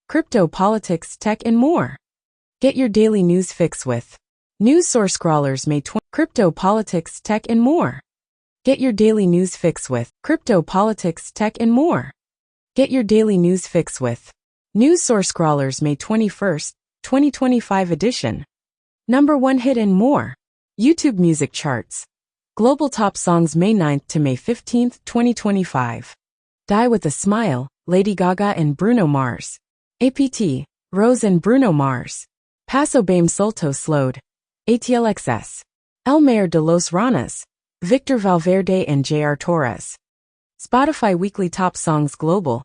crypto, politics, tech, and more. Get your daily news fix with News Source Scrollers May 20. Crypto, politics, tech, and more. Get your daily news fix with crypto, politics, tech, and more. Get your daily news fix with News Source Scrollers May 21st, 2025 edition. Number 1 hit and more. YouTube music charts. Global top songs May 9th to May 15th, 2025. Die with a Smile, Lady Gaga and Bruno Mars. APT, Rose and Bruno Mars. Paso Bame Solto Slowed. ATLXS. El Mayor de los Ranas. Victor Valverde and J.R. Torres. Spotify Weekly Top Songs Global.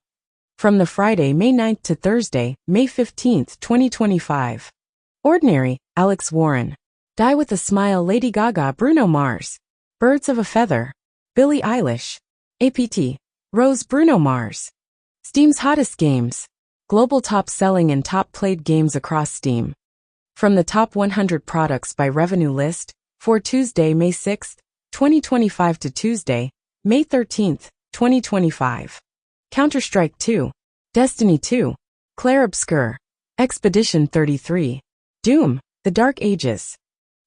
From the Friday, May 9th to Thursday, May 15th, 2025. Ordinary, Alex Warren. Die with a Smile, Lady Gaga, Bruno Mars. Birds of a Feather. Billie Eilish. APT. Rose, Bruno Mars. Steam's Hottest Games. Global top selling and top played games across Steam. From the top 100 products by revenue list, for Tuesday, May 6th, 2025 to Tuesday, May 13th, 2025. Counter-Strike 2. Destiny 2. Clair Obscur. Expedition 33. Doom, The Dark Ages.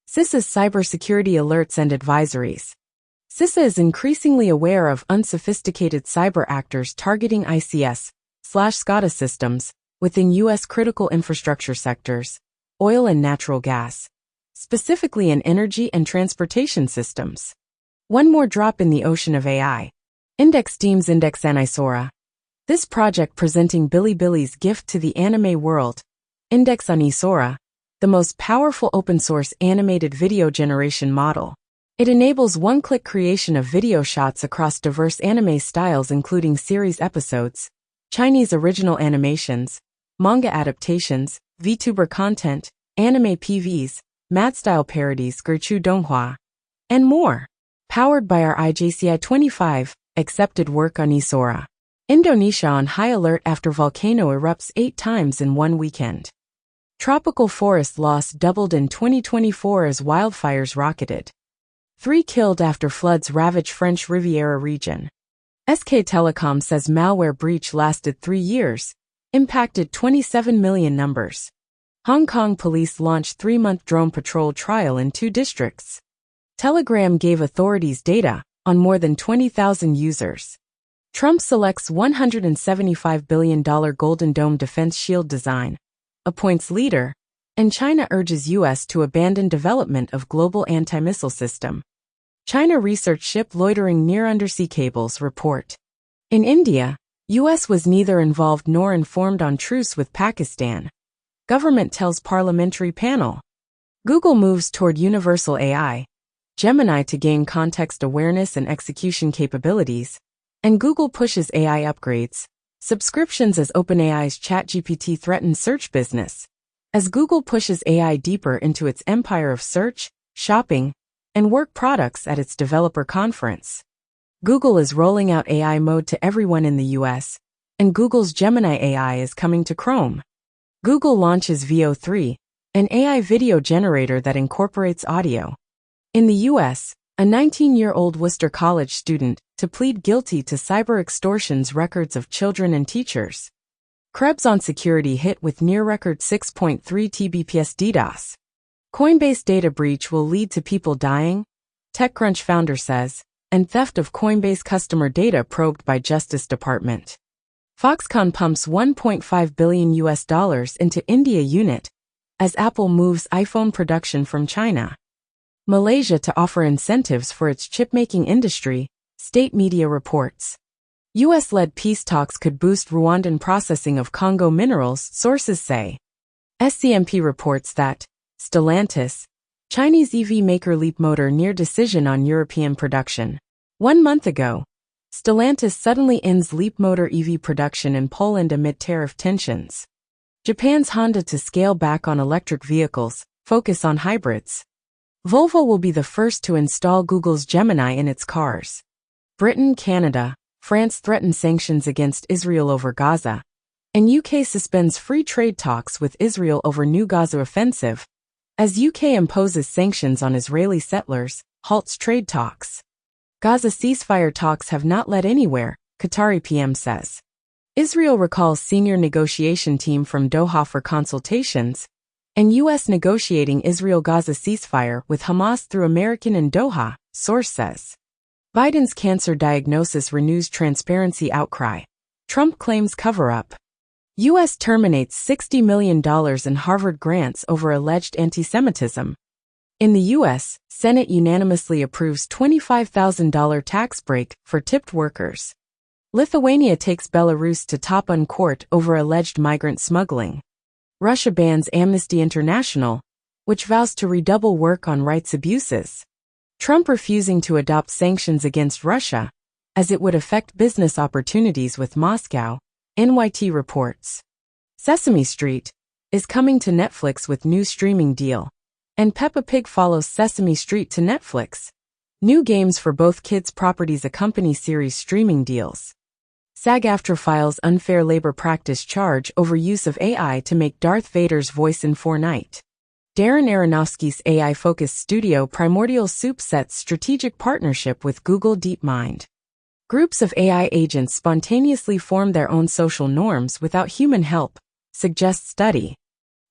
CISA's cybersecurity alerts and advisories. CISA is increasingly aware of unsophisticated cyber actors targeting ICS/SCADA systems within U.S. critical infrastructure sectors, oil and natural gas, specifically in energy and transportation systems. One more drop in the ocean of AI. Index Teams Index Anisora. This project presenting Bilibili's gift to the anime world, Index Anisora, the most powerful open-source animated video generation model. It enables one-click creation of video shots across diverse anime styles including series episodes, Chinese original animations, manga adaptations, VTuber content, anime PVs, mad-style parodies, Gerchu Donghua, and more. Powered by our IJCI 25, accepted work on Isora. Indonesia on high alert after volcano erupts 8 times in one weekend. Tropical forest loss doubled in 2024 as wildfires rocketed. 3 killed after floods ravage French Riviera region. SK Telecom says malware breach lasted 3 years, impacted 27 million numbers. Hong Kong police launched 3-month drone patrol trial in 2 districts. Telegram gave authorities data on more than 20,000 users. Trump selects $175 billion Golden Dome defense shield design, appoints leader, and China urges U.S. to abandon development of global anti-missile system. China research ship loitering near undersea cables report. In India, U.S. was neither involved nor informed on truce with Pakistan. Government tells parliamentary panel. Google moves toward universal AI, Gemini to gain context awareness and execution capabilities, and Google pushes AI upgrades, subscriptions as OpenAI's ChatGPT threatens search business. As Google pushes AI deeper into its empire of search, shopping, and work products at its developer conference. Google is rolling out AI mode to everyone in the US, and Google's Gemini AI is coming to Chrome. Google launches Veo 3, an AI video generator that incorporates audio. In the US, a 19-year-old Worcester College student to plead guilty to cyber extortions records of children and teachers. Krebs on security hit with near-record 6.3 Tbps DDoS. Coinbase data breach will lead to people dying, TechCrunch founder says, and theft of Coinbase customer data probed by Justice Department. Foxconn pumps $1.5 billion into India unit as Apple moves iPhone production from China. Malaysia to offer incentives for its chip-making industry, state media reports. U.S.-led peace talks could boost Rwandan processing of Congo minerals, sources say. SCMP reports that Stellantis, Chinese EV maker Leapmotor near decision on European production. 1 month ago, Stellantis suddenly ends Leapmotor EV production in Poland amid tariff tensions. Japan's Honda to scale back on electric vehicles, focus on hybrids. Volvo will be the first to install Google's Gemini in its cars. Britain, Canada, France threaten sanctions against Israel over Gaza, and UK suspends free trade talks with Israel over new Gaza offensive, as UK imposes sanctions on Israeli settlers, halts trade talks. Gaza ceasefire talks have not led anywhere, Qatari PM says. Israel recalls senior negotiation team from Doha for consultations, and U.S. negotiating Israel-Gaza ceasefire with Hamas through American in Doha, source says. Biden's cancer diagnosis renews transparency outcry. Trump claims cover-up. U.S. terminates $60 million in Harvard grants over alleged anti-Semitism. In the U.S., Senate unanimously approves $25,000 tax break for tipped workers. Lithuania takes Belarus to top-UN court over alleged migrant smuggling. Russia bans Amnesty International, which vows to redouble work on rights abuses. Trump refusing to adopt sanctions against Russia, as it would affect business opportunities with Moscow, NYT reports. Sesame Street is coming to Netflix with new streaming deal, and Peppa Pig follows Sesame Street to Netflix. New games for both kids' properties accompany series streaming deals. SAG-AFTRA files unfair labor practice charge over use of AI to make Darth Vader's voice in Fortnite. Darren Aronofsky's AI-focused studio Primordial Soup sets strategic partnership with Google DeepMind. Groups of AI agents spontaneously form their own social norms without human help, suggests study.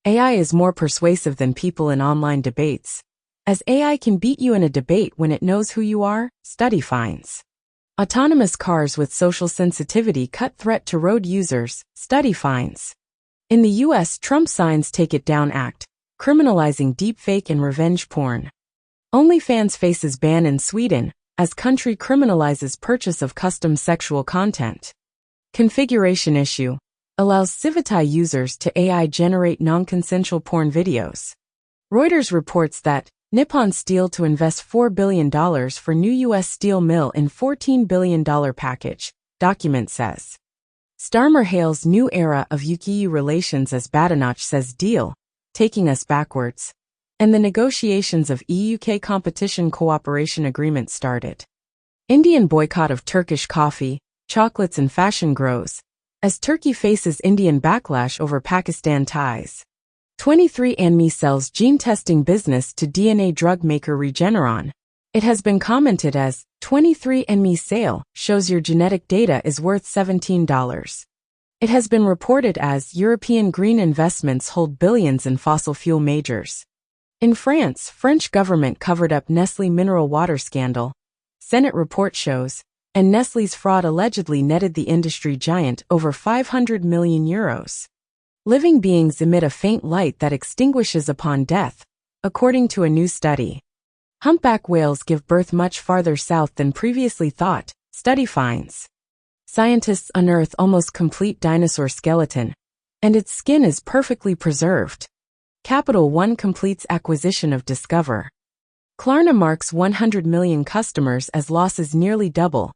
AI is more persuasive than people in online debates, as AI can beat you in a debate when it knows who you are, study finds. Autonomous cars with social sensitivity cut threat to road users, study finds. In the U.S., Trump signs Take It Down Act, criminalizing deepfake and revenge porn. OnlyFans faces ban in Sweden, as country criminalizes purchase of custom sexual content. Configuration issue allows Civitai users to AI generate non-consensual porn videos. Reuters reports that Nippon Steel to invest $4 billion for new U.S. steel mill in $14 billion package, document says. Starmer hails new era of UK relations as Badenoch says deal, taking us backwards, and the negotiations of EU-UK competition cooperation agreement started. Indian boycott of Turkish coffee, chocolates and fashion grows, as Turkey faces Indian backlash over Pakistan ties. 23andMe sells gene testing business to DNA drug maker Regeneron. It has been commented as, 23andMe sale shows your genetic data is worth $17. It has been reported as European green investments hold billions in fossil fuel majors. In France, French government covered up Nestlé mineral water scandal, Senate report shows, and Nestlé's fraud allegedly netted the industry giant over €500 million. Living beings emit a faint light that extinguishes upon death, according to a new study. Humpback whales give birth much farther south than previously thought, study finds. Scientists unearth almost complete dinosaur skeleton, and its skin is perfectly preserved. Capital One completes acquisition of Discover. Klarna marks 100 million customers as losses nearly double,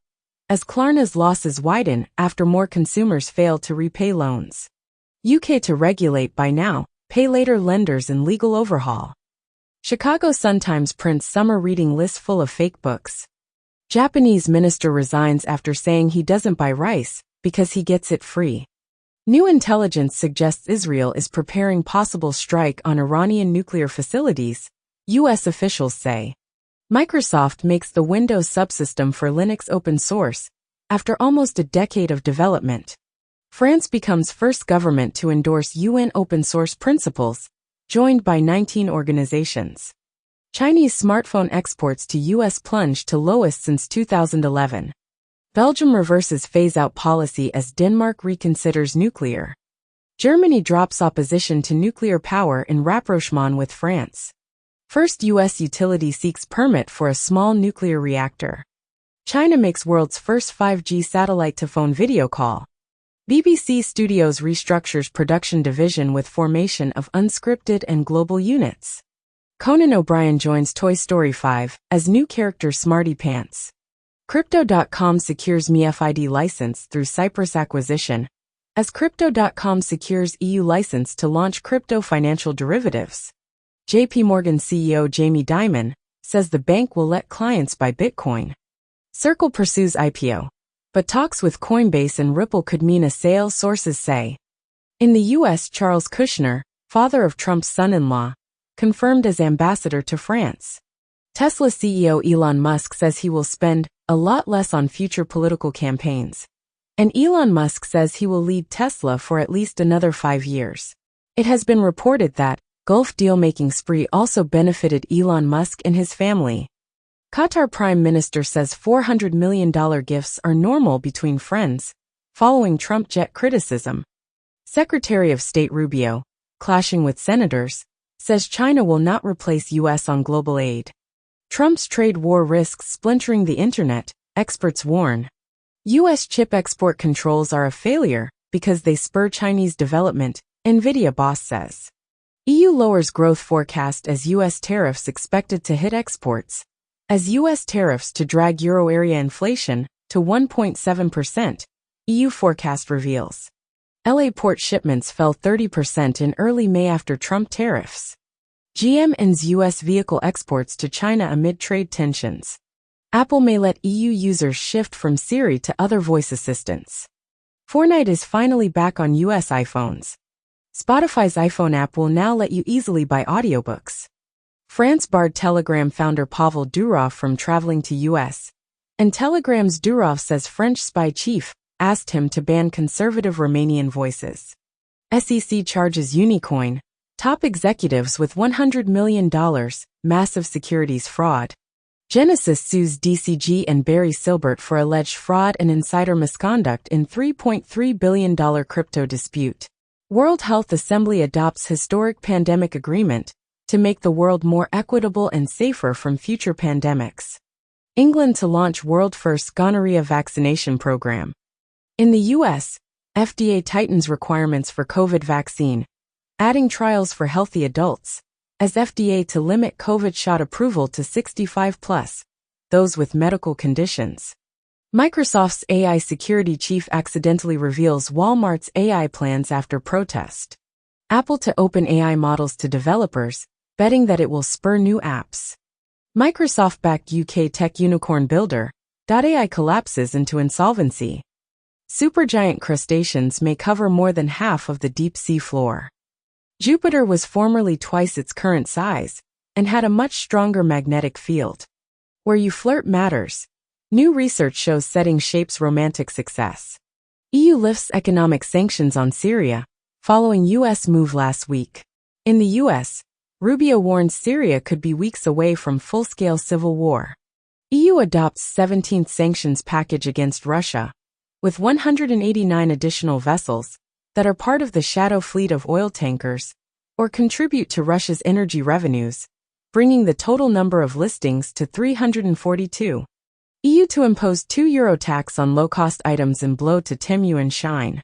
as Klarna's losses widen after more consumers fail to repay loans. UK to regulate buy now, pay later lenders in legal overhaul. Chicago Sun-Times prints summer reading list full of fake books. Japanese minister resigns after saying he doesn't buy rice because he gets it free. New intelligence suggests Israel is preparing possible strike on Iranian nuclear facilities, U.S. officials say. Microsoft makes the Windows subsystem for Linux open source, after almost a decade of development. France becomes first government to endorse UN open source principles, joined by 19 organizations. Chinese smartphone exports to U.S. plunge to lowest since 2011. Belgium reverses phase-out policy as Denmark reconsiders nuclear. Germany drops opposition to nuclear power in rapprochement with France. First U.S. utility seeks permit for a small nuclear reactor. China makes world's first 5G satellite-to-phone video call. BBC Studios restructures production division with formation of unscripted and global units. Conan O'Brien joins Toy Story 5 as new character Smarty Pants. Crypto.com secures MiFID license through Cyprus acquisition, as Crypto.com secures EU license to launch crypto financial derivatives. JP Morgan CEO Jamie Dimon says the bank will let clients buy Bitcoin. Circle pursues IPO, but talks with Coinbase and Ripple could mean a sale, sources say. In the U.S., Charles Kushner, father of Trump's son-in-law, confirmed as ambassador to France. Tesla CEO Elon Musk says he will spend a lot less on future political campaigns, And Elon Musk says he will lead Tesla for at least another 5 years. It has been reported that Gulf deal-making spree also benefited Elon Musk and his family. Qatar Prime Minister says $400 million gifts are normal between friends, following Trump jet criticism. Secretary of State Rubio, clashing with senators, says China will not replace U.S. on global aid. Trump's trade war risks splintering the internet, experts warn. U.S. chip export controls are a failure because they spur Chinese development, Nvidia boss says. EU lowers growth forecast as U.S. tariffs expected to hit exports. As U.S. tariffs to drag euro area inflation to 1.7%, EU forecast reveals. LA port shipments fell 30% in early May after Trump tariffs. GM ends U.S. vehicle exports to China amid trade tensions. Apple may let EU users shift from Siri to other voice assistants. Fortnite is finally back on U.S. iPhones. Spotify's iPhone app will now let you easily buy audiobooks. France barred Telegram founder Pavel Durov from traveling to U.S. And Telegram's Durov says French spy chief asked him to ban conservative Romanian voices. SEC charges Unicoin top executives with $100 million, massive securities fraud. Genesis sues DCG and Barry Silbert for alleged fraud and insider misconduct in $3.3 billion crypto dispute. World Health Assembly adopts historic pandemic agreement to make the world more equitable and safer from future pandemics. England to launch world-first gonorrhea vaccination program. In the U.S., FDA tightens requirements for COVID vaccine, adding trials for healthy adults, as FDA to limit COVID shot approval to 65+, those with medical conditions. Microsoft's AI security chief accidentally reveals Walmart's AI plans after protest. Apple to open AI models to developers, betting that it will spur new apps. Microsoft-backed UK tech unicorn builder, .ai collapses into insolvency. Supergiant crustaceans may cover more than half of the deep sea floor. Jupiter was formerly twice its current size and had a much stronger magnetic field. Where you flirt matters. New research shows setting shapes romantic success. EU lifts economic sanctions on Syria, following U.S. move last week. In the U.S., Rubio warns Syria could be weeks away from full-scale civil war. EU adopts 17th sanctions package against Russia, with 189 additional vessels that are part of the shadow fleet of oil tankers, or contribute to Russia's energy revenues, bringing the total number of listings to 342. EU to impose €2 tax on low-cost items and blow to Temu and Shine.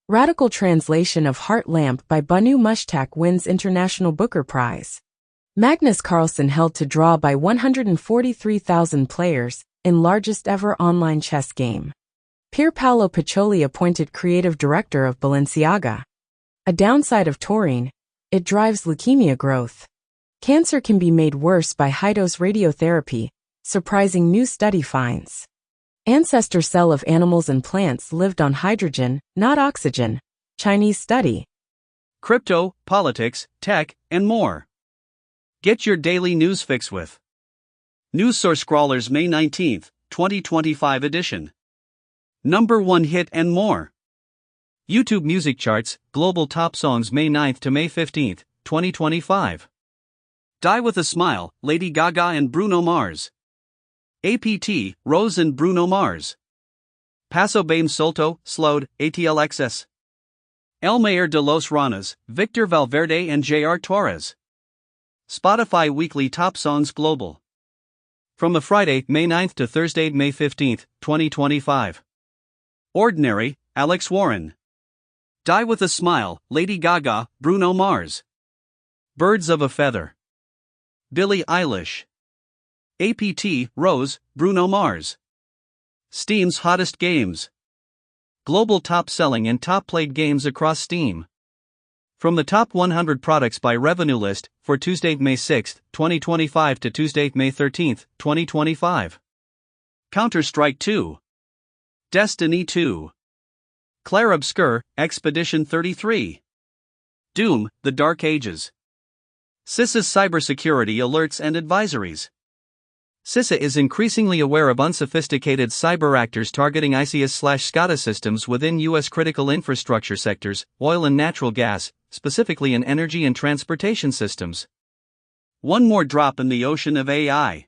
Radical translation of Heart Lamp by Banu Mushtaq wins International Booker Prize. Magnus Carlsen held to draw by 143,000 players in largest ever online chess game. Pier Paolo Pacioli appointed creative director of Balenciaga. A downside of taurine, it drives leukemia growth. Cancer can be made worse by high-dose radiotherapy, surprising new study finds. Ancestor cell of animals and plants lived on hydrogen, not oxygen. Chinese study. Crypto, politics, tech, and more. Get your daily news fix with News Source Scrawlers May 19, 2025 edition. Number 1 hit and more. YouTube Music Charts, Global Top Songs May 9 to May 15, 2025. Die with a Smile, Lady Gaga and Bruno Mars. APT, Rose and Bruno Mars. Paso Bame Solto, Slowed, ATLXS. El Mayor de los Ranas, Victor Valverde and J.R. Torres. Spotify Weekly Top Songs Global. From a Friday, May 9 to Thursday, May 15, 2025. Ordinary, Alex Warren. Die with a Smile, Lady Gaga, Bruno Mars. Birds of a Feather. Billie Eilish. APT, Rose, Bruno Mars. Steam's Hottest Games. Global top selling and top played games across Steam. From the top 100 products by revenue list for Tuesday, May 6, 2025 to Tuesday, May 13, 2025. Counter-Strike 2. Destiny 2. Claire Obscur, Expedition 33. Doom, The Dark Ages. CISA's cybersecurity alerts and advisories. CISA is increasingly aware of unsophisticated cyber actors targeting ICS/SCADA systems within U.S. critical infrastructure sectors, oil and natural gas, specifically in energy and transportation systems. One more drop in the ocean of AI.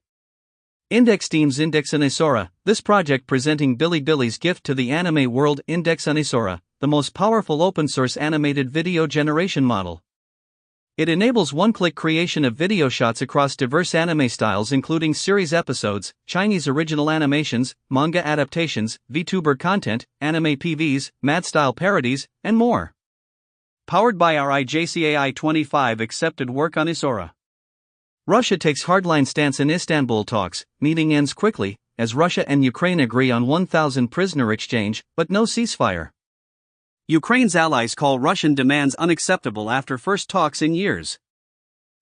Index Teams Index Anisora, this project presenting Bilibili's gift to the anime world. Index Anisora, the most powerful open-source animated video generation model. It enables one-click creation of video shots across diverse anime styles including series episodes, Chinese original animations, manga adaptations, VTuber content, anime PVs, mad-style parodies, and more. Powered by our IJCAI 25 accepted work on Isora. Russia takes hardline stance in Istanbul talks, meeting ends quickly, as Russia and Ukraine agree on 1,000 prisoner exchange, but no ceasefire. Ukraine's allies call Russian demands unacceptable after first talks in years.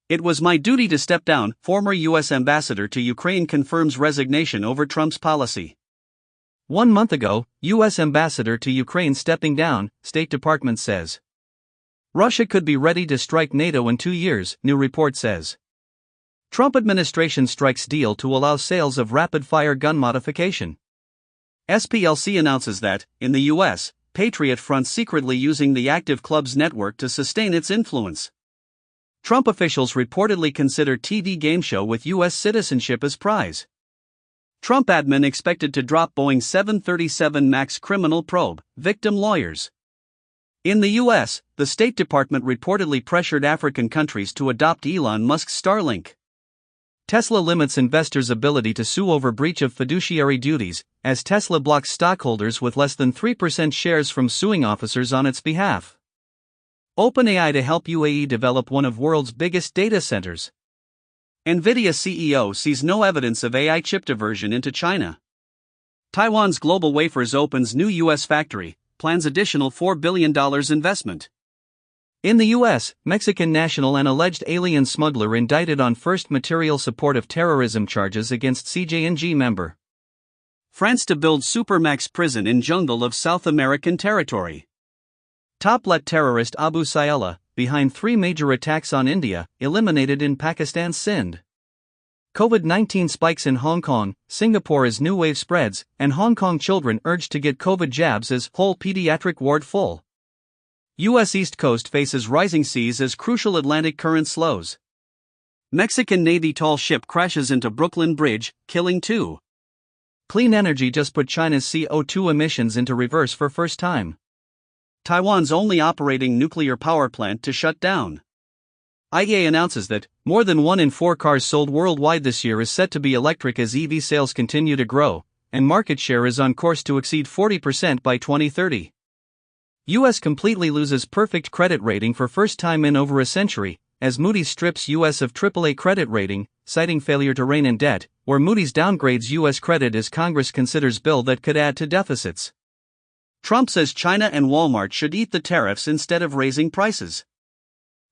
It was my duty to step down, former U.S. ambassador to Ukraine confirms resignation over Trump's policy. 1 month ago, U.S. ambassador to Ukraine stepping down, State Department says. Russia could be ready to strike NATO in 2 years, new report says. Trump administration strikes deal to allow sales of rapid-fire gun modification. SPLC announces that, in the U.S., Patriot Front secretly using the Active Clubs network to sustain its influence. Trump officials reportedly consider TV game show with U.S. citizenship as prize. Trump admin expected to drop Boeing 737 MAX criminal probe, victim lawyers. In the U.S., the State Department reportedly pressured African countries to adopt Elon Musk's Starlink. Tesla limits investors' ability to sue over breach of fiduciary duties, as Tesla blocks stockholders with less than 3% shares from suing officers on its behalf. OpenAI to help UAE develop one of world's biggest data centers. NVIDIA CEO sees no evidence of AI chip diversion into China. Taiwan's Global Wafers opens new U.S. factory, plans additional $4 billion investment. In the U.S., Mexican national and alleged alien smuggler indicted on first material support of terrorism charges against CJNG member. France to build supermax prison in jungle of South American territory. Top-let terrorist Abu Sayyala, behind 3 major attacks on India, eliminated in Pakistan's Sindh. COVID-19 spikes in Hong Kong, Singapore as new wave spreads, and Hong Kong children urged to get COVID jabs as whole pediatric ward full. U.S. East Coast faces rising seas as crucial Atlantic current slows. Mexican Navy tall ship crashes into Brooklyn Bridge, killing 2. Clean energy just put China's CO2 emissions into reverse for first time. Taiwan's only operating nuclear power plant to shut down. IEA announces that more than 1 in 4 cars sold worldwide this year is set to be electric as EV sales continue to grow, and market share is on course to exceed 40% by 2030. U.S. completely loses perfect credit rating for first time in over a century, as Moody's strips U.S. of AAA credit rating, citing failure to rein in debt, or Moody's downgrades U.S. credit as Congress considers bill that could add to deficits. Trump says China and Walmart should eat the tariffs instead of raising prices.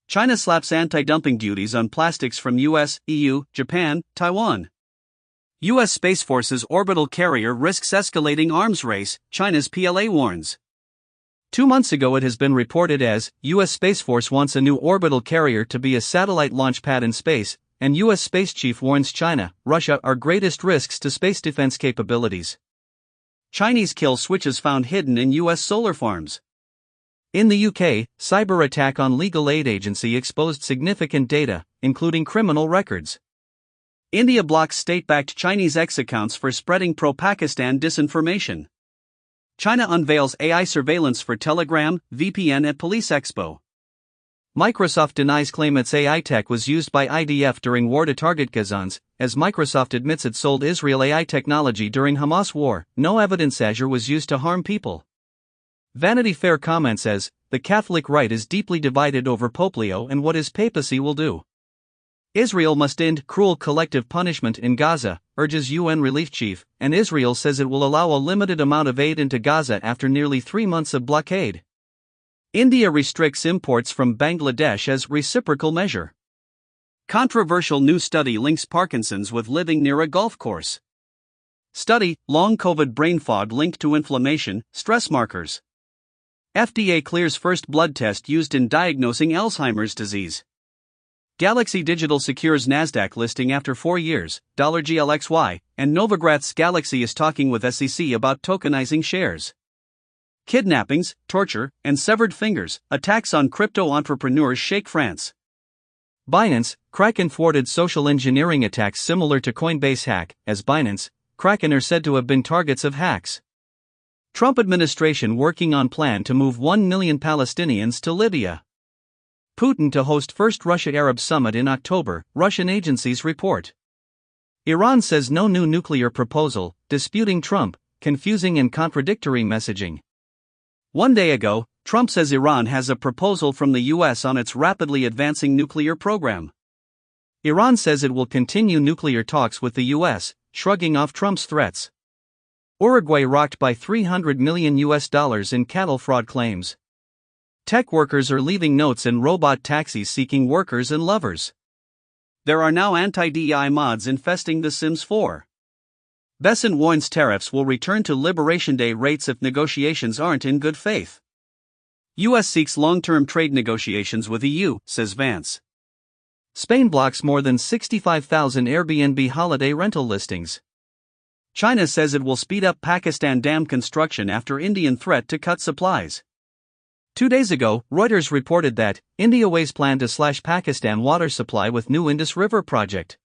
China slaps anti-dumping duties on plastics from U.S., EU, Japan, Taiwan. U.S. Space Force's orbital carrier risks escalating arms race, China's PLA warns. 2 months ago it has been reported as, U.S. Space Force wants a new orbital carrier to be a satellite launch pad in space, and U.S. Space Chief warns China, Russia are greatest risks to space defense capabilities. Chinese kill switches found hidden in U.S. solar farms. In the UK, cyber attack on legal aid agency exposed significant data, including criminal records. India blocks state-backed Chinese X accounts for spreading pro-Pakistan disinformation. China unveils AI surveillance for Telegram, VPN at Police Expo. Microsoft denies claim its AI tech was used by IDF during war to target Gazans, as Microsoft admits it sold Israel AI technology during Hamas war. No evidence Azure was used to harm people. Vanity Fair comment says, the Catholic right is deeply divided over Pope Leo and what his papacy will do. Israel must end cruel collective punishment in Gaza, urges UN relief chief, and Israel says it will allow a limited amount of aid into Gaza after nearly 3 months of blockade. India restricts imports from Bangladesh as reciprocal measure. Controversial new study links Parkinson's with living near a golf course. Study, long COVID brain fog linked to inflammation, stress markers. FDA clears first blood test used in diagnosing Alzheimer's disease. Galaxy Digital secures Nasdaq listing after 4 years, $GLXY, and Novogratz Galaxy is talking with SEC about tokenizing shares. Kidnappings, torture, and severed fingers, attacks on crypto entrepreneurs shake France. Binance, Kraken thwarted social engineering attacks similar to Coinbase hack, as Binance, Kraken are said to have been targets of hacks. Trump administration working on plan to move 1 million Palestinians to Libya. Putin to host first Russia-Arab summit in October, Russian agencies report. Iran says no new nuclear proposal, disputing Trump, confusing and contradictory messaging. 1 day ago, Trump says Iran has a proposal from the US on its rapidly advancing nuclear program. Iran says it will continue nuclear talks with the US, shrugging off Trump's threats. Uruguay rocked by $300 million in cattle fraud claims. Tech workers are leaving notes in robot taxis seeking workers and lovers. There are now anti-DEI mods infesting The Sims 4. Besant warns tariffs will return to Liberation Day rates if negotiations aren't in good faith. US seeks long-term trade negotiations with EU, says Vance. Spain blocks more than 65,000 Airbnb holiday rental listings. China says it will speed up Pakistan dam construction after Indian threat to cut supplies. 2 days ago, Reuters reported that India weighs plan to slash Pakistan water supply with new Indus River project.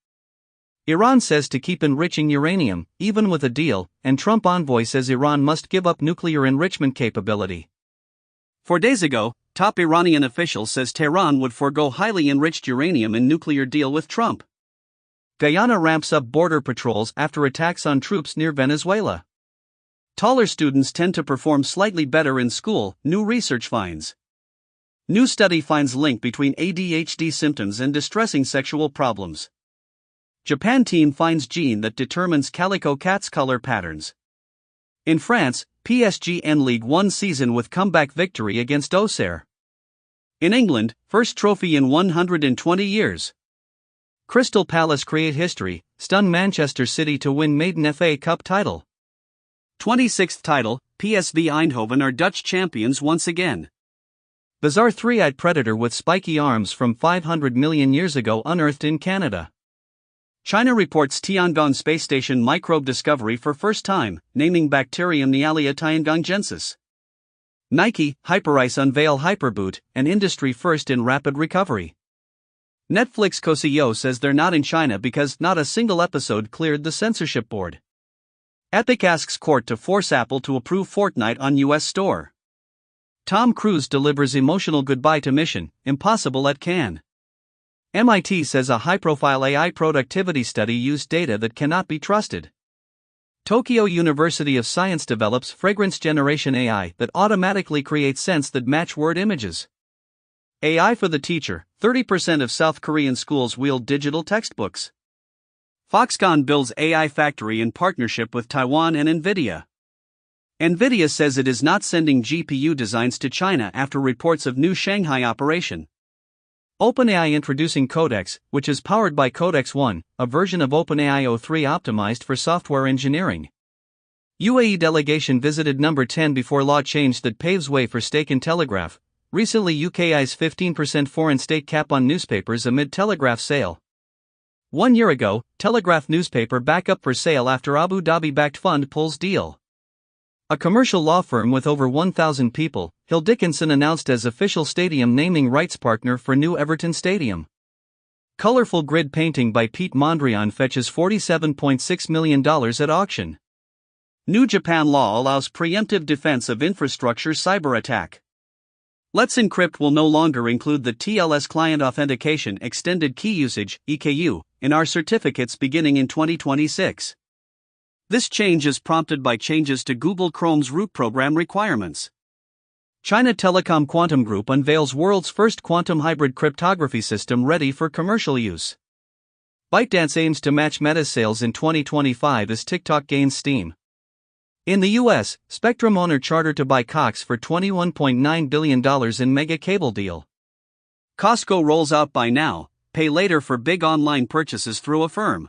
Iran says to keep enriching uranium, even with a deal, and Trump envoy says Iran must give up nuclear enrichment capability. 4 days ago, top Iranian official says Tehran would forego highly enriched uranium in nuclear deal with Trump. Guyana ramps up border patrols after attacks on troops near Venezuela. Taller students tend to perform slightly better in school, new research finds. New study finds link between ADHD symptoms and distressing sexual problems. Japan team finds gene that determines calico cat's color patterns. In France, PSG end League 1 season with comeback victory against Auxerre. In England, first trophy in 120 years. Crystal Palace create history, stun Manchester City to win maiden FA Cup title. 26th title, PSV Eindhoven are Dutch champions once again. Bizarre three-eyed predator with spiky arms from 500 million years ago unearthed in Canada. China reports Tiangong space station microbe discovery for first time, naming bacterium Nealia tiangonggensis. Nike, Hyperice unveil Hyperboot, an industry first in rapid recovery. Netflix co-CEO says they're not in China because not a single episode cleared the censorship board. Epic asks court to force Apple to approve Fortnite on US Store. Tom Cruise delivers emotional goodbye to Mission Impossible at Cannes. MIT says a high-profile AI productivity study used data that cannot be trusted. Tokyo University of Science develops fragrance generation AI that automatically creates scents that match word images. AI for the teacher, 30% of South Korean schools wield digital textbooks. Foxconn builds AI factory in partnership with Taiwan and NVIDIA. NVIDIA says it is not sending GPU designs to China after reports of new Shanghai operation. OpenAI introducing Codex, which is powered by Codex 1, a version of OpenAI o3 optimized for software engineering. UAE delegation visited number 10 before law change that paves way for stake in Telegraph. Recently UKI's 15% foreign stake cap on newspapers amid Telegraph sale. 1 year ago, Telegraph newspaper back up for sale after Abu Dhabi-backed fund pulls deal. A commercial law firm with over 1,000 people, Hill Dickinson announced as official stadium naming rights partner for new Everton Stadium. Colorful grid painting by Pete Mondrian fetches $47.6 million at auction. New Japan law allows preemptive defense of infrastructure cyber attack. Let's Encrypt will no longer include the TLS client authentication extended key usage (EKU) in our certificates beginning in 2026. This change is prompted by changes to Google Chrome's root program requirements. China Telecom Quantum Group unveils world's first quantum hybrid cryptography system ready for commercial use. ByteDance aims to match Meta's sales in 2025 as TikTok gains steam. In the US, Spectrum owner chartered to buy Cox for $21.9 billion in mega cable deal. Costco rolls out buy now, pay later for big online purchases through Affirm.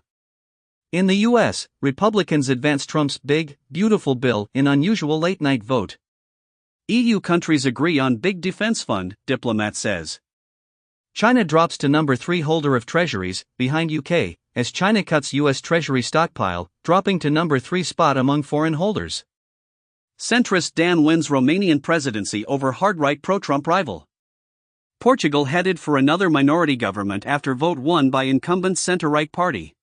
In the US, Republicans advance Trump's big, beautiful bill in unusual late-night vote. EU countries agree on big defense fund, diplomat says. China drops to number 3 holder of treasuries, behind UK, as China cuts US Treasury stockpile, dropping to number 3 spot among foreign holders. Centrist Dan wins Romanian presidency over hard-right pro-Trump rival. Portugal headed for another minority government after vote won by incumbent center-right party.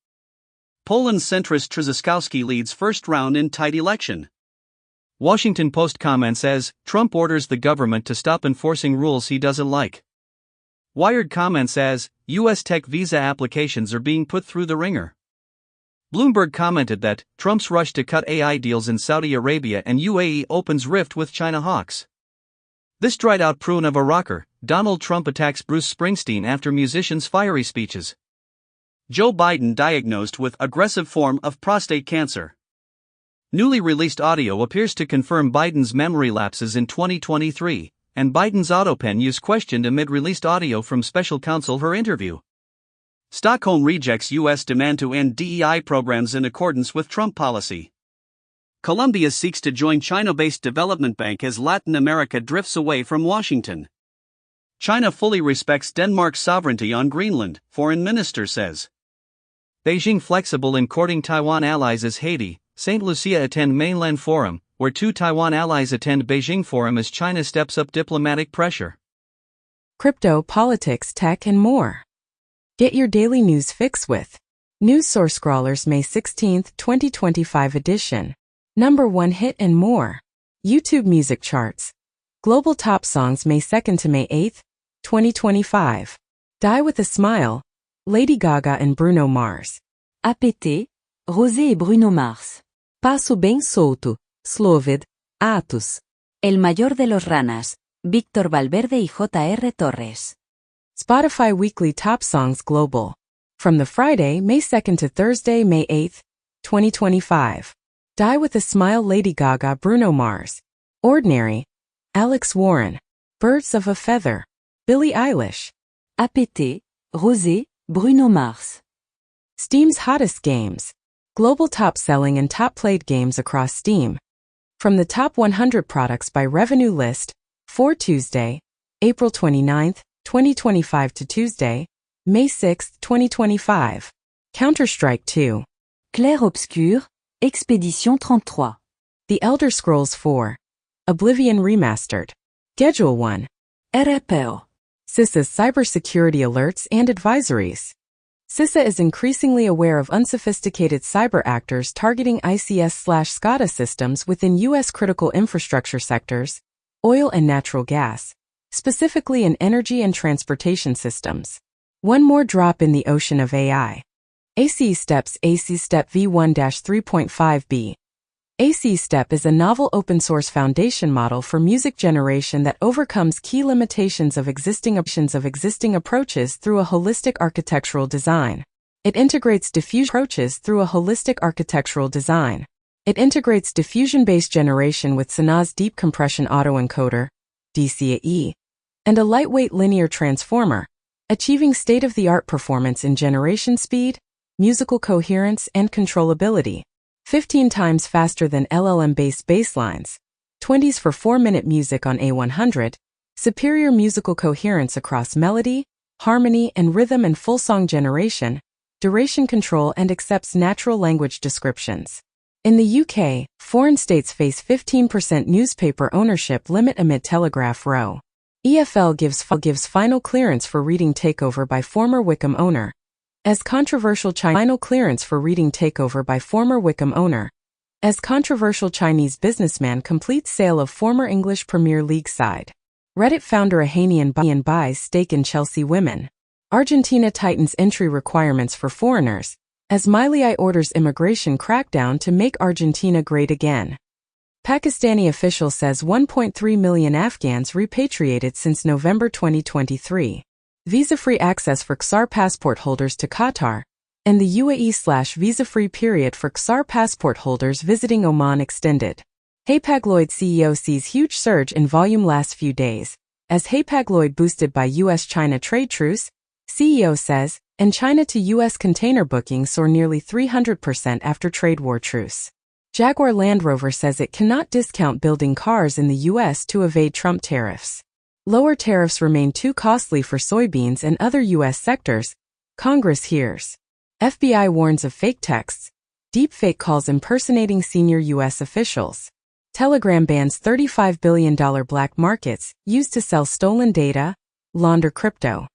Poland's centrist Trzaskowski leads first round in tight election. Washington Post comment says, Trump orders the government to stop enforcing rules he doesn't like. Wired comment says, U.S. tech visa applications are being put through the ringer. Bloomberg commented that, Trump's rush to cut AI deals in Saudi Arabia and UAE opens rift with China hawks. This dried out prune of a rocker, Donald Trump attacks Bruce Springsteen after musician's fiery speeches. Joe Biden diagnosed with aggressive form of prostate cancer. Newly released audio appears to confirm Biden's memory lapses in 2023, and Biden's AutoPen use questioned amid released audio from special counsel her interview. Stockholm rejects U.S. demand to end DEI programs in accordance with Trump policy. Colombia seeks to join China-based development bank as Latin America drifts away from Washington. China fully respects Denmark's sovereignty on Greenland, foreign minister says. Beijing flexible in courting Taiwan allies as Haiti, St. Lucia attend mainland forum, where 2 Taiwan allies attend Beijing forum as China steps up diplomatic pressure. Crypto, politics, tech, and more. Get your daily news fix with News Source Scrawlers May 16, 2025 edition. Number 1 hit and more. YouTube music charts. Global top songs May 2 to May 8, 2025. Die with a Smile. Lady Gaga and Bruno Mars. APT, Rosé et Bruno Mars. Passo bem solto, Sloved, Atos. El mayor de los ranas, Víctor Valverde y J.R. Torres. Spotify Weekly Top Songs Global. From the Friday, May 2 to Thursday, May 8, 2025. Die with a Smile Lady Gaga Bruno Mars. Ordinary. Alex Warren. Birds of a Feather. Billie Eilish. APT, Rosé, Bruno Mars. Steam's Hottest Games. Global top selling and top played games across Steam. From the top 100 products by revenue list, for Tuesday, April 29, 2025 to Tuesday, May 6, 2025. Counter-Strike 2. Clair Obscur, Expédition 33. The Elder Scrolls 4. Oblivion Remastered. Schedule 1. RPO. CISA's cybersecurity alerts and advisories. CISA is increasingly aware of unsophisticated cyber actors targeting ICS/SCADA systems within U.S. critical infrastructure sectors, oil and natural gas, specifically in energy and transportation systems. One more drop in the ocean of AI. AC Steps AC Step v1-3.5b. AC Step is a novel open-source foundation model for music generation that overcomes key limitations of existing approaches through a holistic architectural design. It integrates diffusion-based generation with Sanaz Deep Compression Autoencoder, DCAE, and a lightweight linear transformer, achieving state-of-the-art performance in generation speed, musical coherence, and controllability. 15 times faster than LLM-based basslines, 20s for 4-minute music on A100, superior musical coherence across melody, harmony, and rhythm and full song generation, duration control, and accepts natural language descriptions. In the UK, foreign states face 15% newspaper ownership limit amid Telegraph Row. EFL gives final clearance for reading takeover by former Wickham owner. As controversial final clearance for reading takeover by former Wickham owner. As controversial Chinese businessman completes sale of former English Premier League side. Reddit founder Ahanian buys stake in Chelsea women. Argentina tightens entry requirements for foreigners, as Milei orders immigration crackdown to make Argentina great again. Pakistani official says 1.3 million Afghans repatriated since November 2023. Visa-free access for XR passport holders to Qatar, and the UAE/visa-free period for XR passport holders visiting Oman extended. Hapag-Lloyd CEO sees huge surge in volume last few days, as Hapag-Lloyd boosted by US-China trade truce, CEO says, and China to US container bookings soar nearly 300% after trade war truce. Jaguar Land Rover says it cannot discount building cars in the US to evade Trump tariffs. Lower tariffs remain too costly for soybeans and other U.S. sectors, Congress hears. FBI warns of fake texts, deepfake calls impersonating senior U.S. officials. Telegram bans $35 billion black markets used to sell stolen data, launder crypto.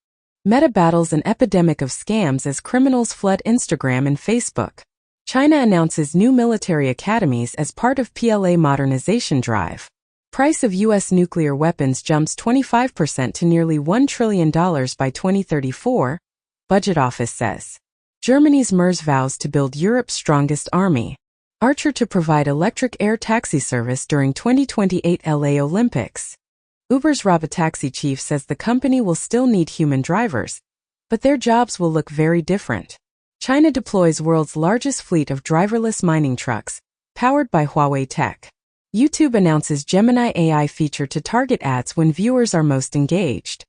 Meta battles an epidemic of scams as criminals flood Instagram and Facebook. China announces new military academies as part of PLA modernization drive. Price of U.S. nuclear weapons jumps 25% to nearly $1 trillion by 2034, Budget Office says. Germany's Merz vows to build Europe's strongest army. Archer to provide electric air taxi service during 2028 LA Olympics. Uber's robotaxi chief says the company will still need human drivers, but their jobs will look very different. China deploys world's largest fleet of driverless mining trucks, powered by Huawei Tech. YouTube announces Gemini AI feature to target ads when viewers are most engaged.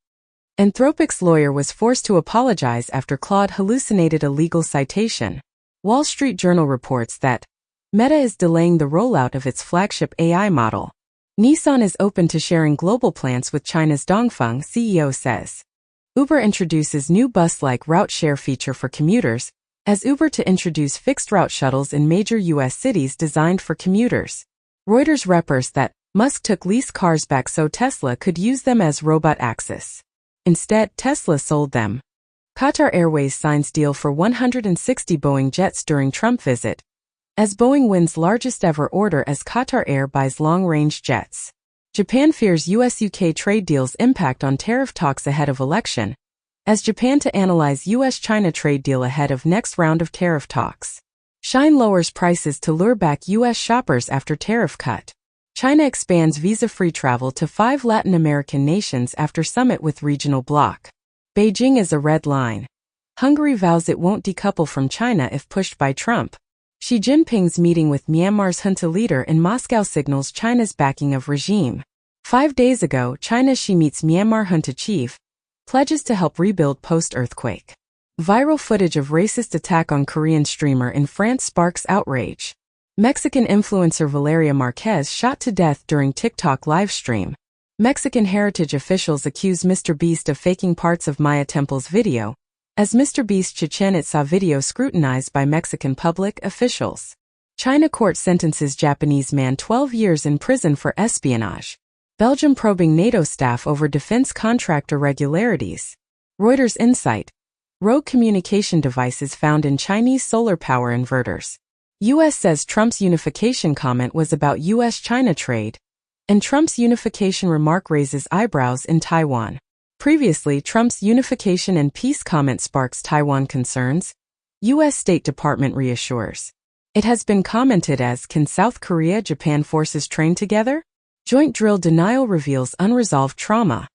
Anthropic's lawyer was forced to apologize after Claude hallucinated a legal citation. Wall Street Journal reports that Meta is delaying the rollout of its flagship AI model. Nissan is open to sharing global plants with China's Dongfeng CEO says. Uber introduces new bus-like route share feature for commuters, as Uber to introduce fixed route shuttles in major U.S. cities designed for commuters. Reuters reports that Musk took leased cars back so Tesla could use them as robot access. Instead, Tesla sold them. Qatar Airways signs deal for 160 Boeing jets during Trump visit, as Boeing wins largest ever order as Qatar Air buys long-range jets. Japan fears U.S.-UK trade deals impact on tariff talks ahead of election, as Japan to analyze U.S.-China trade deal ahead of next round of tariff talks. Shein lowers prices to lure back U.S. shoppers after tariff cut. China expands visa-free travel to 5 Latin American nations after summit with regional bloc. Beijing is a red line. Hungary vows it won't decouple from China if pushed by Trump. Xi Jinping's meeting with Myanmar's junta leader in Moscow signals China's backing of regime. 5 days ago, China's Xi meets Myanmar junta chief, pledges to help rebuild post-earthquake. Viral footage of racist attack on Korean streamer in France sparks outrage. Mexican influencer Valeria Marquez shot to death during TikTok livestream. Mexican heritage officials accuse Mr. Beast of faking parts of Maya Temple's video, as Mr. Beast Chichen Itza video scrutinized by Mexican public officials. China court sentences Japanese man 12 years in prison for espionage. Belgium probing NATO staff over defense contract irregularities. Reuters insight. Rogue communication devices found in Chinese solar power inverters. U.S. says Trump's unification comment was about U.S.-China trade, and Trump's unification remark raises eyebrows in Taiwan. Previously, Trump's unification and peace comment sparks Taiwan concerns. U.S. State Department reassures. It has been commented as, can South Korea-Japan forces train together? Joint drill denial reveals unresolved trauma.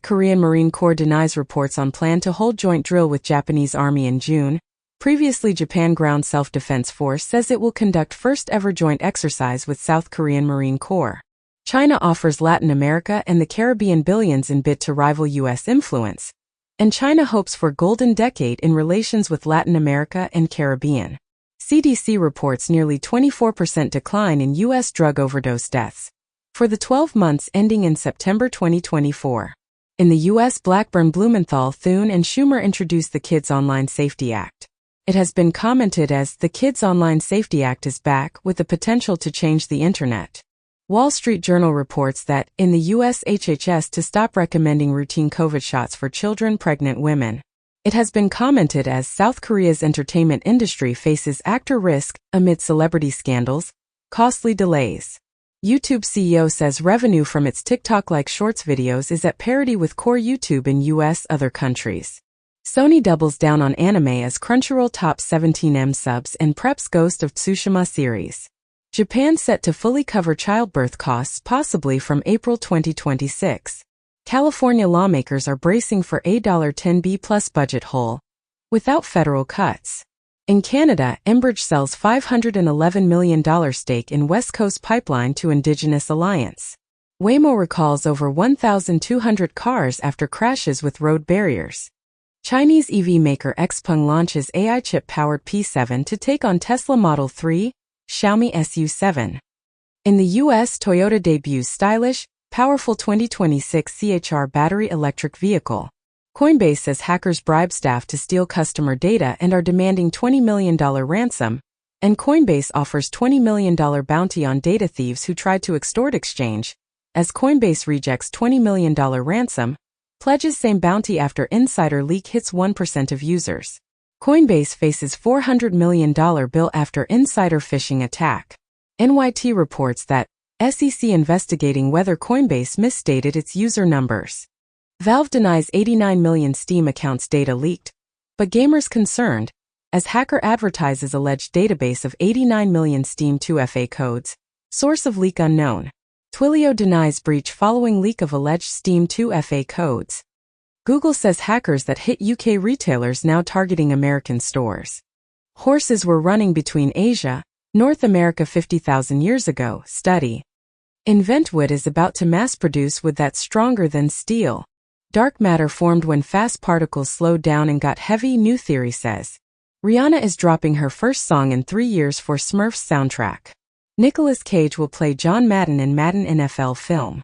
Korean Marine Corps denies reports on plan to hold joint drill with Japanese Army in June. Previously, Japan Ground Self-Defense Force says it will conduct first-ever joint exercise with South Korean Marine Corps. China offers Latin America and the Caribbean billions in bid to rival U.S. influence, and China hopes for golden decade in relations with Latin America and Caribbean. CDC reports nearly 24% decline in U.S. drug overdose deaths for the 12 months ending in September 2024. In the U.S., Blackburn, Blumenthal, Thune, and Schumer introduced the Kids Online Safety Act. It has been commented as the Kids Online Safety Act is back with the potential to change the internet. Wall Street Journal reports that, in the U.S. HHS to stop recommending routine COVID shots for children, pregnant women. It has been commented as South Korea's entertainment industry faces actor risk amid celebrity scandals, costly delays. YouTube CEO says revenue from its TikTok-like shorts videos is at parity with core YouTube in U.S. other countries. Sony doubles down on anime as Crunchyroll tops 17M subs and preps Ghost of Tsushima series. Japan set to fully cover childbirth costs possibly from April 2026. California lawmakers are bracing for a $10 plus budget hole, without federal cuts. In Canada, Enbridge sells $511 million stake in West Coast Pipeline to Indigenous Alliance. Waymo recalls over 1,200 cars after crashes with road barriers. Chinese EV maker Xpeng launches AI chip-powered P7 to take on Tesla Model 3, Xiaomi SU7. In the U.S., Toyota debuts stylish, powerful 2026 CHR battery electric vehicle. Coinbase says hackers bribe staff to steal customer data and are demanding $20 million ransom, and Coinbase offers $20 million bounty on data thieves who tried to extort exchange, as Coinbase rejects $20 million ransom, pledges same bounty after insider leak hits 1% of users. Coinbase faces $400 million bill after insider phishing attack. NYT reports that SEC investigating whether Coinbase misstated its user numbers. Valve denies 89 million Steam accounts data leaked, but gamers concerned, as hacker advertises alleged database of 89 million Steam 2FA codes, source of leak unknown. Twilio denies breach following leak of alleged Steam 2FA codes. Google says hackers that hit UK retailers now targeting American stores. Horses were running between Asia, North America 50,000 years ago, study. Inventwood is about to mass-produce wood that's stronger than steel. Dark matter formed when fast particles slowed down and got heavy, new theory says. Rihanna is dropping her first song in 3 years for Smurfs soundtrack. Nicolas Cage will play John Madden in Madden NFL film.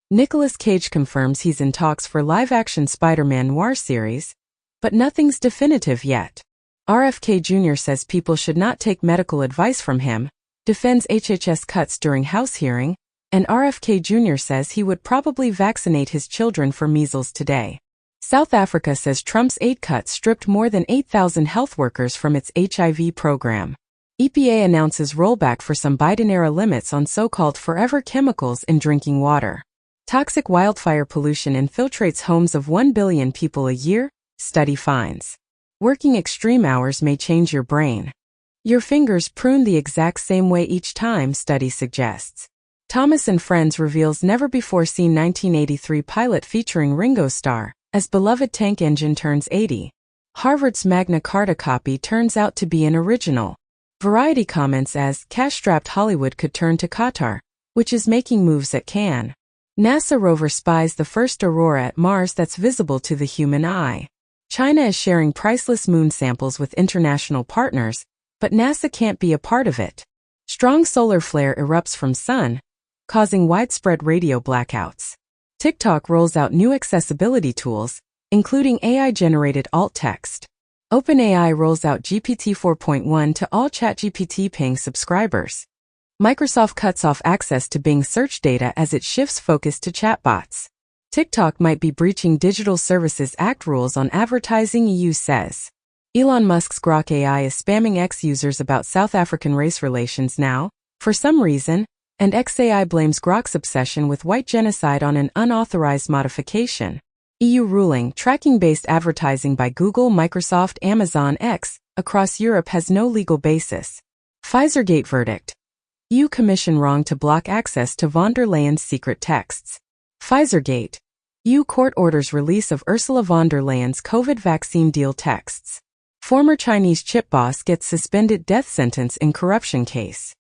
Nicolas Cage confirms he's in talks for live-action Spider-Man noir series, but nothing's definitive yet. RFK Jr. says people should not take medical advice from him, defends HHS cuts during House hearing, and RFK Jr. says he would probably vaccinate his children for measles today. South Africa says Trump's aid cut stripped more than 8,000 health workers from its HIV program. EPA announces rollback for some Biden-era limits on so-called forever chemicals in drinking water. Toxic wildfire pollution infiltrates homes of 1 billion people a year, study finds. Working extreme hours may change your brain. Your fingers prune the exact same way each time, study suggests. Thomas and Friends reveals never-before-seen 1983 pilot featuring Ringo Starr, as beloved tank engine turns 80. Harvard's Magna Carta copy turns out to be an original. Variety comments as cash-strapped Hollywood could turn to Qatar, which is making moves at Cannes. NASA rover spies the first aurora at Mars that's visible to the human eye. China is sharing priceless moon samples with international partners, but NASA can't be a part of it. Strong solar flare erupts from sun, causing widespread radio blackouts. TikTok rolls out new accessibility tools, including AI-generated alt text. OpenAI rolls out GPT 4.1 to all ChatGPT paying subscribers. Microsoft cuts off access to Bing search data as it shifts focus to chatbots. TikTok might be breaching Digital Services Act rules on advertising, EU says. Elon Musk's Grok AI is spamming X users about South African race relations now, for some reason, and XAI blames Grok's obsession with white genocide on an unauthorized modification. EU ruling, tracking-based advertising by Google, Microsoft, Amazon, X, across Europe has no legal basis. Pfizergate verdict. EU Commission wrong to block access to von der Leyen's secret texts. Pfizergate. EU court orders release of Ursula von der Leyen's COVID vaccine deal texts. Former Chinese chip boss gets suspended death sentence in corruption case.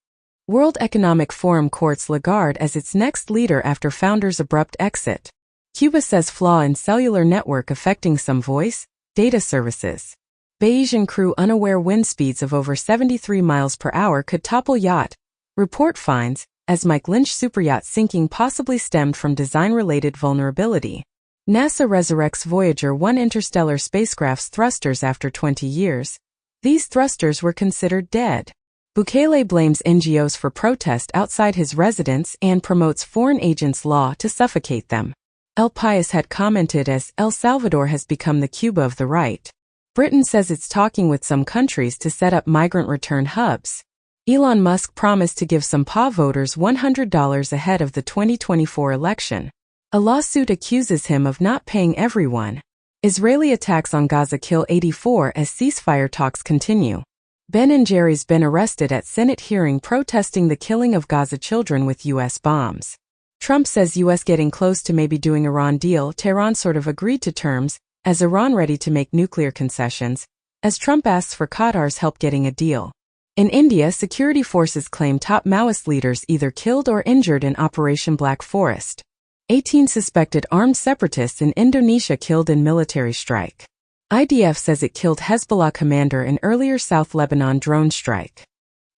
World Economic Forum courts Lagarde as its next leader after founder's abrupt exit. Cuba says flaw in cellular network affecting some voice, data services. Bayesian crew unaware wind speeds of over 73 miles per hour could topple yacht. Report finds, as Mike Lynch superyacht sinking possibly stemmed from design-related vulnerability. NASA resurrects Voyager 1 interstellar spacecraft's thrusters after 20 years. These thrusters were considered dead. Bukele blames NGOs for protest outside his residence and promotes foreign agents' law to suffocate them. El País had commented as El Salvador has become the Cuba of the right. Britain says it's talking with some countries to set up migrant return hubs. Elon Musk promised to give some PA voters $100 ahead of the 2024 election. A lawsuit accuses him of not paying everyone. Israeli attacks on Gaza kill 84 as ceasefire talks continue. Ben & Jerry's been arrested at Senate hearing protesting the killing of Gaza children with U.S. bombs. Trump says U.S. getting close to maybe doing Iran deal. Tehran sort of agreed to terms, as Iran ready to make nuclear concessions, as Trump asks for Qatar's help getting a deal. In India, security forces claim top Maoist leaders either killed or injured in Operation Black Forest. 18 suspected armed separatists in Indonesia killed in military strike. IDF says it killed Hezbollah commander in earlier South Lebanon drone strike.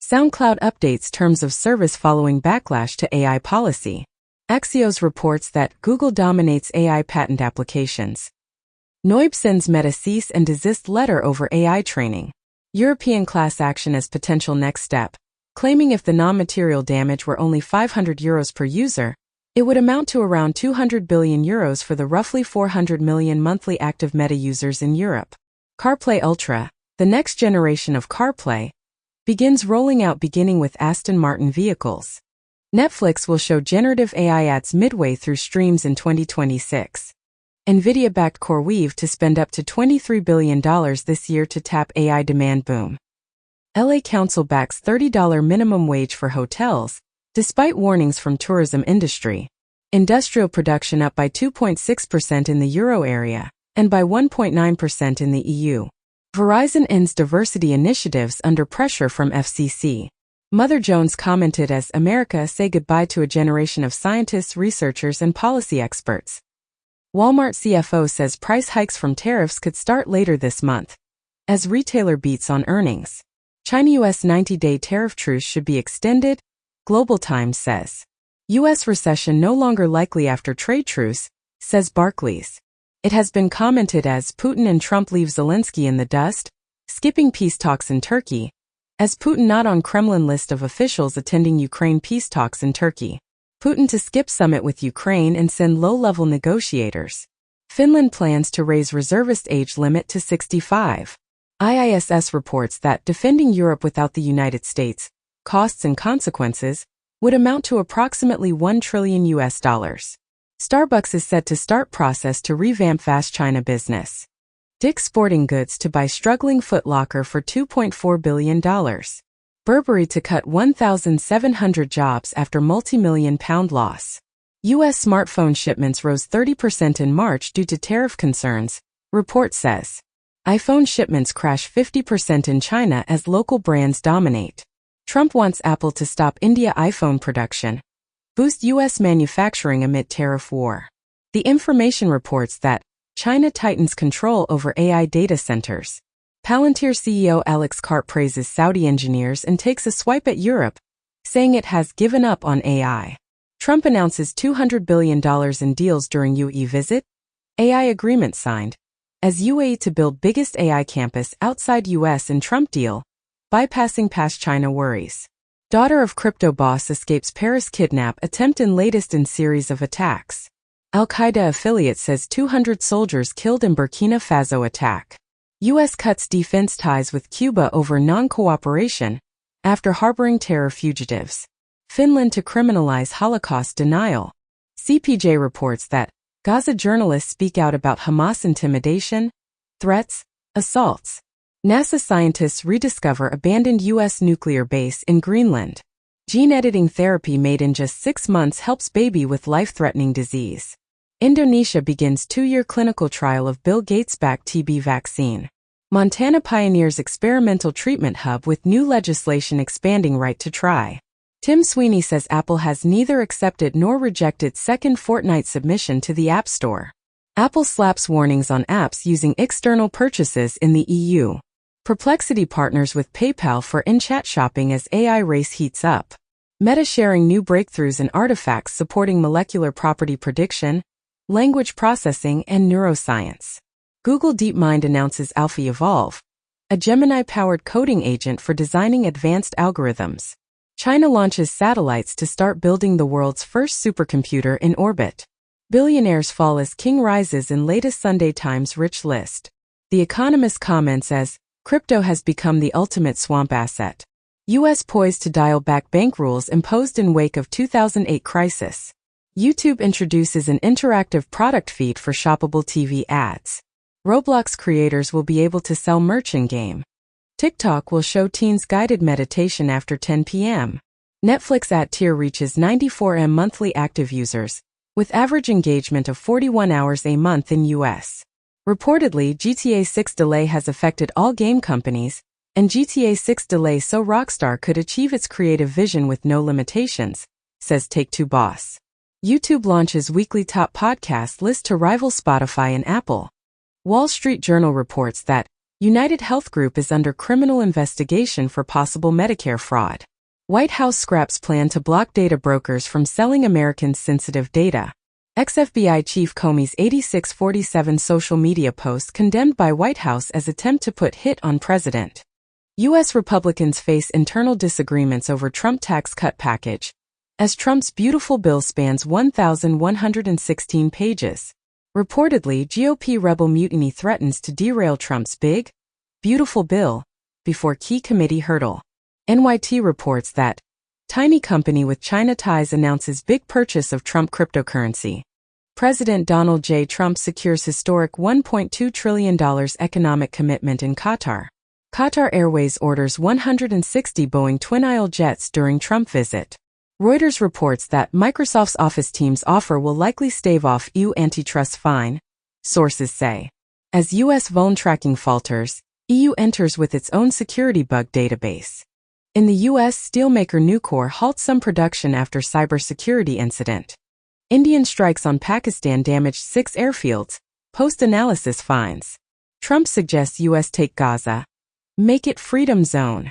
SoundCloud updates terms of service following backlash to AI policy. Axios reports that Google dominates AI patent applications. NOIB sends Meta cease and desist letter over AI training. European class action as potential next step, claiming if the non-material damage were only €500 per user, it would amount to around €200 billion for the roughly 400 million monthly active Meta users in Europe. CarPlay Ultra, the next generation of CarPlay, begins rolling out beginning with Aston Martin vehicles. Netflix will show generative AI ads midway through streams in 2026. NVIDIA backed CoreWeave to spend up to $23 billion this year to tap AI demand boom. LA Council backs $30 minimum wage for hotels, despite warnings from tourism industry. Industrial production up by 2.6% in the euro area, and by 1.9% in the EU. Verizon ends diversity initiatives under pressure from FCC. Mother Jones commented as America say goodbye to a generation of scientists, researchers, and policy experts. Walmart CFO says price hikes from tariffs could start later this month, as retailer beats on earnings. China-US 90-day tariff truce should be extended, Global Times says. U.S. recession no longer likely after trade truce, says Barclays. It has been commented as Putin and Trump leave Zelensky in the dust, skipping peace talks in Turkey, as Putin not on Kremlin list of officials attending Ukraine peace talks in Turkey. Putin to skip summit with Ukraine and send low-level negotiators. Finland plans to raise reservist age limit to 65. IISS reports that defending Europe without the United States, costs and consequences, would amount to approximately $1 trillion. Starbucks is set to start process to revamp Fast China business. Dick's Sporting Goods to buy struggling Foot Locker for $2.4 billion. Burberry to cut 1,700 jobs after multi-million-pound loss. U.S. smartphone shipments rose 30% in March due to tariff concerns, report says. iPhone shipments crash 50% in China as local brands dominate. Trump wants Apple to stop India iPhone production, boost U.S. manufacturing amid tariff war. The Information reports that China tightens control over AI data centers. Palantir CEO Alex Karp praises Saudi engineers and takes a swipe at Europe, saying it has given up on AI. Trump announces $200 billion in deals during UAE visit. AI agreement signed. As UAE to build biggest AI campus outside US in Trump deal, bypassing past China worries. Daughter of crypto boss escapes Paris kidnap attempt in latest in series of attacks. Al-Qaeda affiliate says 200 soldiers killed in Burkina Faso attack. U.S. cuts defense ties with Cuba over non-cooperation after harboring terror fugitives. Finland to criminalize Holocaust denial. CPJ reports that Gaza journalists speak out about Hamas intimidation, threats, assaults. NASA scientists rediscover abandoned U.S. nuclear base in Greenland. Gene editing therapy made in just 6 months helps baby with life-threatening disease. Indonesia begins 2-year clinical trial of Bill Gates-backed TB vaccine. Montana pioneers experimental treatment hub with new legislation expanding right to try. Tim Sweeney says Apple has neither accepted nor rejected second Fortnite submission to the App Store. Apple slaps warnings on apps using external purchases in the EU. Perplexity partners with PayPal for in-chat shopping as AI race heats up. Meta sharing new breakthroughs in artifacts supporting molecular property prediction, language processing, and neuroscience. Google DeepMind announces Alfie Evolve, a Gemini-powered coding agent for designing advanced algorithms. China launches satellites to start building the world's first supercomputer in orbit. Billionaires fall as king rises in latest Sunday Times rich list. The Economist comments as, crypto has become the ultimate swamp asset. U.S. poised to dial back bank rules imposed in wake of 2008 crisis. YouTube introduces an interactive product feed for shoppable TV ads. Roblox creators will be able to sell merch in-game. TikTok will show teens guided meditation after 10 p.m. Netflix ad tier reaches 94M monthly active users, with average engagement of 41 hours a month in U.S. Reportedly, GTA 6 delay has affected all game companies, and GTA 6 delay so Rockstar could achieve its creative vision with no limitations, says Take-Two boss. YouTube launches weekly top podcast list to rival Spotify and Apple. Wall Street Journal reports that United Health Group is under criminal investigation for possible Medicare fraud. White House scraps plan to block data brokers from selling Americans' sensitive data. Ex-FBI Chief Comey's 8647 social media post condemned by White House as attempt to put hit on president. U.S. Republicans face internal disagreements over Trump tax cut package, as Trump's beautiful bill spans 1,116 pages. Reportedly, GOP rebel mutiny threatens to derail Trump's big, beautiful bill before key committee hurdle. NYT reports that tiny company with China ties announces big purchase of Trump cryptocurrency. President Donald J. Trump secures historic $1.2 trillion economic commitment in Qatar. Qatar Airways orders 160 Boeing twin-aisle jets during Trump visit. Reuters reports that Microsoft's Office Teams offer will likely stave off EU antitrust fine, sources say. As U.S. phone tracking falters, EU enters with its own security bug database. In the U.S., steelmaker Nucor halts some production after cybersecurity incident. Indian strikes on Pakistan damaged 6 airfields, post-analysis finds. Trump suggests U.S. take Gaza, make it freedom zone.